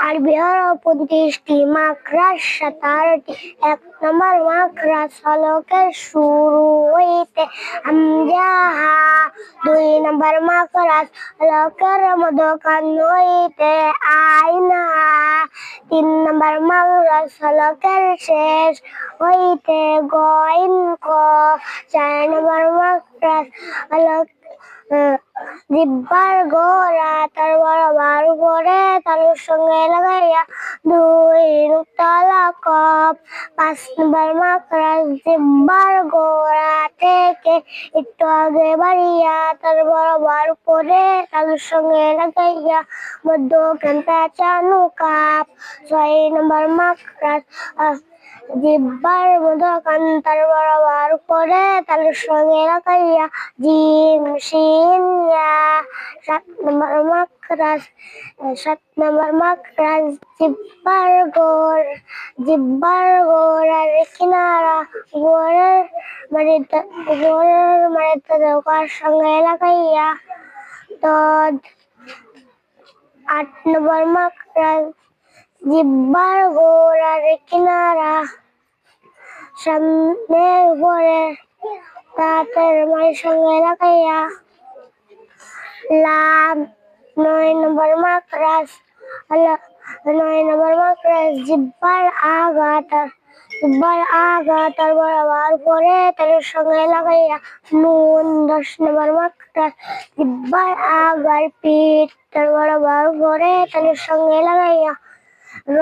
আরবি হরফ ২৫টি, মাখরাজ ১৭টি। ১ নম্বর মাখরাজ হলকের শুরু হইতে হামজা হা। ২ নম্বর মাখরাজ হলকের মধ্যখান হইতে আইন হা। ৩ নম্বর মাখরাজ হলকের শেষ হইতে গইন ক। ৪ নম্বর মাখরাজ হলক জিহ্বার গোড়া তার বরাবর উপরে তালুর সঙ্গে লাগাইয়া ২ নুক্তা কফ। ৫ নম্বর মাখরাজ জিহ্বার গোড়া থেকে একটু আগে বাড়িয়া তার বরাবর উপরে তালুর সঙ্গে লাগাইয়া মধ্যখান পেঁচা নুকাপ। ৬ নম্বর মাখরাজ জিহ্বার মধ্যখান তার বরাবর উপরে তালুর সঙ্গে লাগাইয়া জিম শিন ইয়া। ৭ নম্বর মাখরাজ জিহ্বার গোড়ার কিনারা উপরের মাড়িতে ধোকার সঙ্গে লাগাইয়া দদ। ৮ নম্বর মাখরাজ জিহ্বার গোড়ার কিনারা সামনের উপরে দাঁতের মাড়ির সঙ্গে লাগাইয়া লাম। ৯ নম্বর মাখরাজ জিহ্বার আগা তার বরাবর উপরে তালুর সঙ্গে লাগাইয়া নুন। ১০ নম্বর মাখরাজ জিহ্বার আগার পিঠ তার বরাবর উপরে তালুর সঙ্গে লাগাইয়া র।